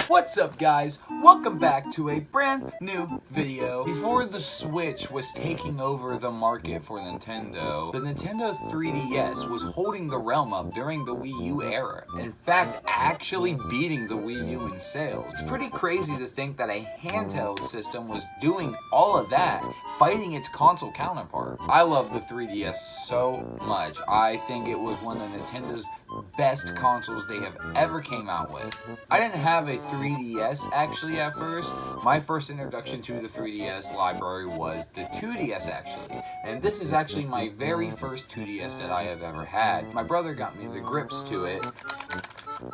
What's up, guys? Welcome back to a brand new video. Before the Switch was taking over the market for Nintendo, the Nintendo 3DS was holding the realm up during the Wii U era. In fact, actually beating the Wii U in sales. It's pretty crazy to think that a handheld system was doing all of that, fighting its console counterpart. I love the 3DS so much. I think it was one of Nintendo's best consoles they have ever came out with. I didn't have a 3DS actually at first. My first introduction to the 3DS library was the 2DS actually. And this is actually my very first 2DS that I have ever had. My brother got me the grips to it.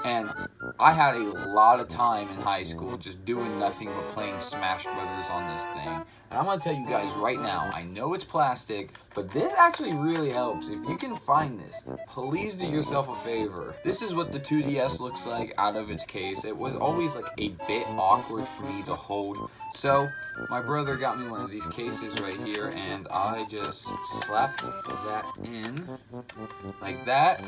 And I had a lot of time in high school just doing nothing but playing Smash Brothers on this thing. And I'm going to tell you guys right now, I know it's plastic, but this actually really helps. If you can find this, please do yourself a favor. This is what the 2DS looks like out of its case. It was always like a bit awkward for me to hold. So my brother got me one of these cases right here, and I just slapped that in like that.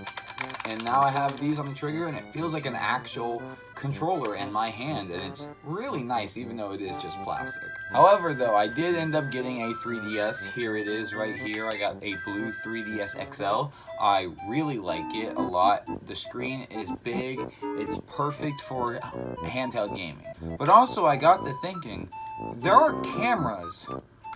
And now I have these on the trigger, and it feels like an actual controller in my hand, and it's really nice even though it is just plastic. However though, I did end up getting a 3DS. Here it is right here. I got a blue 3DS XL. I really like it a lot. The screen is big. It's perfect for handheld gaming. But also I got to thinking, there are cameras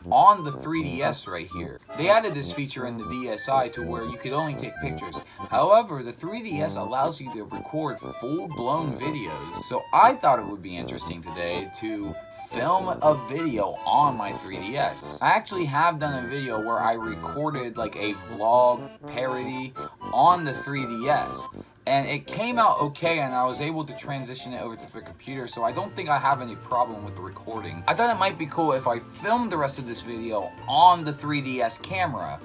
on the 3DS right here. They added this feature in the DSi to where you could only take pictures. However, the 3DS allows you to record full-blown videos. So I thought it would be interesting today to film a video on my 3DS. I actually have done a video where I recorded like a vlog parody on the 3DS. And it came out okay, and I was able to transition it over to the computer, so I don't think I have any problem with the recording. I thought it might be cool if I filmed the rest of this video on the 3DS camera.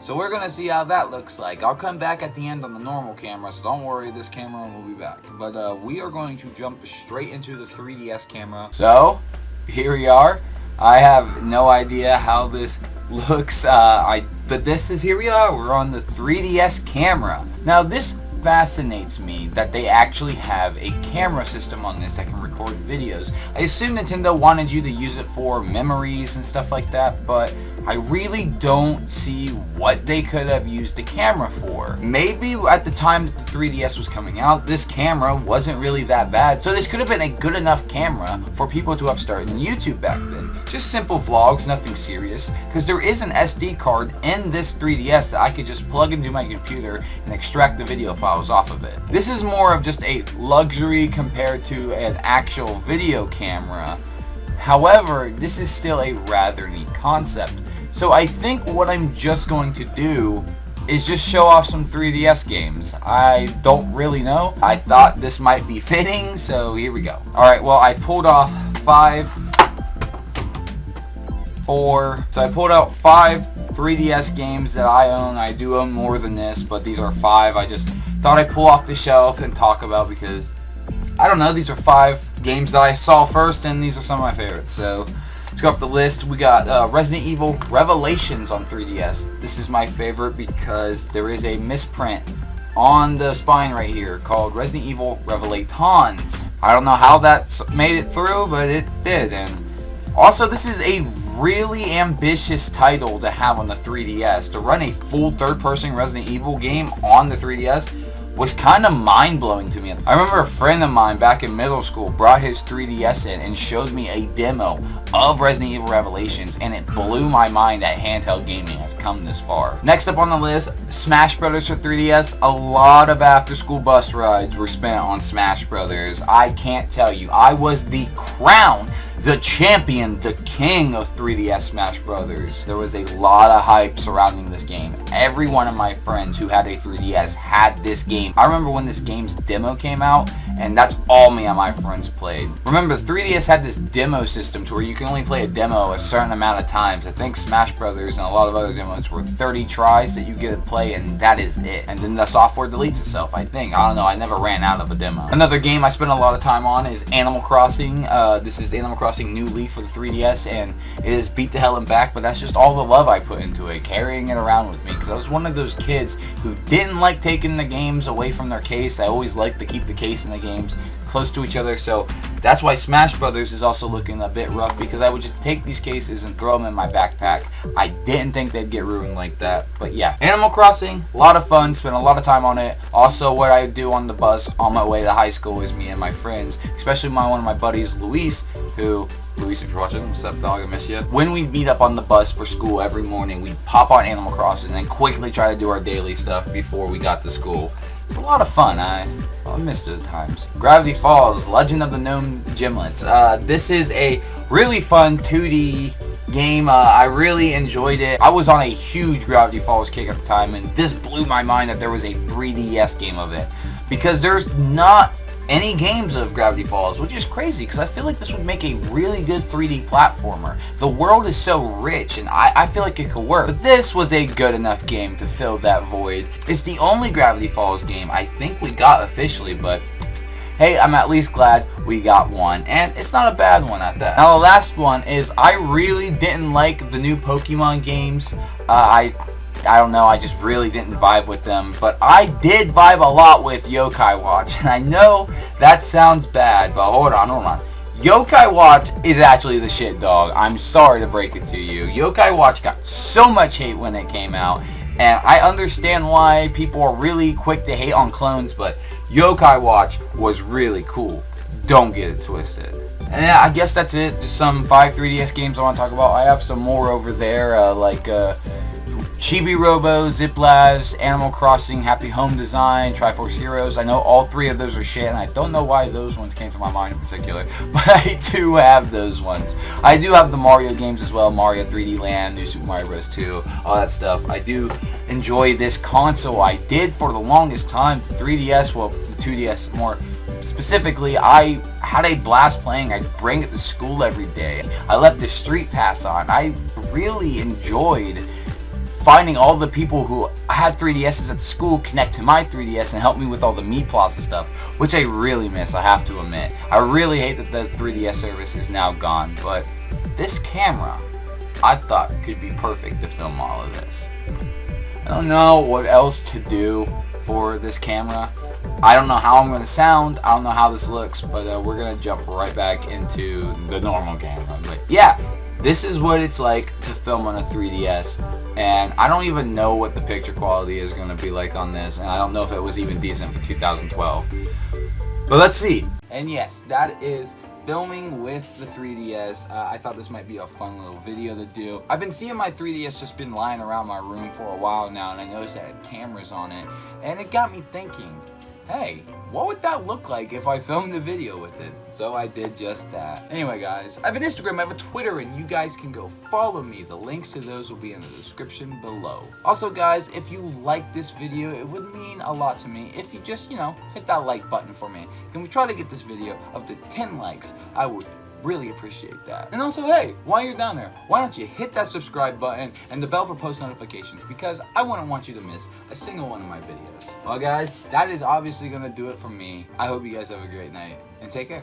So we're gonna see how that looks like. I'll come back at the end on the normal camera, so don't worry, this camera will be back. But we are going to jump straight into the 3DS camera. So, here we are. I have no idea how this looks, but here we are, we're on the 3DS camera. Now this fascinates me that they actually have a camera system on this that can record videos. I assume Nintendo wanted you to use it for memories and stuff like that, but I really don't see what they could have used the camera for. Maybe at the time that the 3DS was coming out, this camera wasn't really that bad, so this could have been a good enough camera for people to have started YouTube back then. Just simple vlogs, nothing serious, because there is an SD card in this 3DS that I could just plug into my computer and extract the video files off of it. This is more of just a luxury compared to an actual video camera. However, this is still a rather neat concept. So I think what I'm just going to do is just show off some 3DS games. I don't really know. I thought this might be fitting, so here we go. Alright, well I pulled off 4. So I pulled out 5 3DS games that I own. I do own more than this, but these are 5. I just thought I'd pull off the shelf and talk about because, I don't know, these are 5 games that I saw first, and these are some of my favorites. So let's go up the list. We got Resident Evil Revelations on 3DS. This is my favorite because there is a misprint on the spine right here called Resident Evil Revelations. I don't know how that made it through, but it did. And also, this is a really ambitious title to have on the 3DS. To run a full third-person Resident Evil game on the 3DS was kind of mind-blowing to me. I remember a friend of mine back in middle school brought his 3DS in and showed me a demo of Resident Evil Revelations, and it blew my mind that handheld gaming has come this far. Next up on the list, Smash Brothers for 3DS. A lot of after-school bus rides were spent on Smash Brothers. I can't tell you, I was the champion, the king of 3DS Smash Brothers. There was a lot of hype surrounding this game. Every one of my friends who had a 3DS had this game. I remember when this game's demo came out, and that's all me and my friends played. Remember, the 3DS had this demo system to where you can only play a demo a certain amount of times. I think Smash Brothers and a lot of other demos were 30 tries that you get to play, and that is it. And then the software deletes itself, I think. I don't know, I never ran out of a demo. Another game I spent a lot of time on is Animal Crossing. This is Animal Crossing New Leaf for the 3DS, and it is beat to hell and back, but that's just all the love I put into it, carrying it around with me, because I was one of those kids who didn't like taking the games away from their case. I always liked to keep the case in the games close to each other, so that's why Smash Brothers is also looking a bit rough, because I would just take these cases and throw them in my backpack. I didn't think they'd get ruined like that, but yeah. Animal Crossing, a lot of fun, spent a lot of time on it. Also, what I do on the bus on my way to high school is me and my friends, especially one of my buddies, Luis, Luis, if you're watching, what's up, dog? I miss you. When we meet up on the bus for school every morning, we pop on Animal Crossing and then quickly try to do our daily stuff before we got to school. It's a lot of fun. I miss those times. Gravity Falls, Legend of the Gnome Gimlets. This is a really fun 2D game. I really enjoyed it. I was on a huge Gravity Falls kick at the time, and this blew my mind that there was a 3DS game of it, because there's not any games of Gravity Falls, which is crazy because I feel like this would make a really good 3D platformer. The world is so rich and I feel like it could work. But this was a good enough game to fill that void. It's the only Gravity Falls game I think we got officially, but hey, I'm at least glad we got one, and it's not a bad one at that. Now the last one is, I really didn't like the new Pokemon games. I don't know, I just really didn't vibe with them, but I did vibe a lot with Yokai Watch, and I know that sounds bad, but hold on. Yokai Watch is actually the shit, dog. I'm sorry to break it to you. Yokai Watch got so much hate when it came out, and I understand why people are really quick to hate on clones, but Yokai Watch was really cool. Don't get it twisted. And yeah, I guess that's it. Just some 5 3DS games I want to talk about. I have some more over there, like Chibi Robo, Ziplaz, Animal Crossing, Happy Home Design, Triforce Heroes. I know all 3 of those are shit, and I don't know why those ones came to my mind in particular, but I do have those ones. I do have the Mario games as well, Mario 3D Land, New Super Mario Bros. 2, all that stuff. I do enjoy this console. I did for the longest time, the 3DS, well, the 2DS more specifically. I had a blast playing. I'd bring it to school every day. I left the Street Pass on. I really enjoyed finding all the people who had 3DSs at school connect to my 3DS and help me with all the Mii Plaza stuff, which I really miss, I have to admit. I really hate that the 3DS service is now gone, but this camera, I thought could be perfect to film all of this. I don't know what else to do for this camera. I don't know how I'm going to sound, I don't know how this looks, but we're going to jump right back into the normal camera. But yeah, this is what it's like to film on a 3DS, and I don't even know what the picture quality is going to be like on this, and I don't know if it was even decent for 2012. But let's see. And yes, that is filming with the 3DS. I thought this might be a fun little video to do. I've been seeing my 3DS just been lying around my room for a while now, and I noticed it had cameras on it, and it got me thinking, hey, what would that look like if I filmed a video with it? So I did just that. Anyway guys, I have an Instagram, I have a Twitter, and you guys can go follow me. The links to those will be in the description below. Also guys, if you like this video, it would mean a lot to me if you just, hit that like button for me. Can we try to get this video up to 10 likes? I would really appreciate that. And also, hey, while you're down there, why don't you hit that subscribe button and the bell for post notifications, because I wouldn't want you to miss a single one of my videos. Well guys, that is obviously gonna do it for me. I hope you guys have a great night, and take care.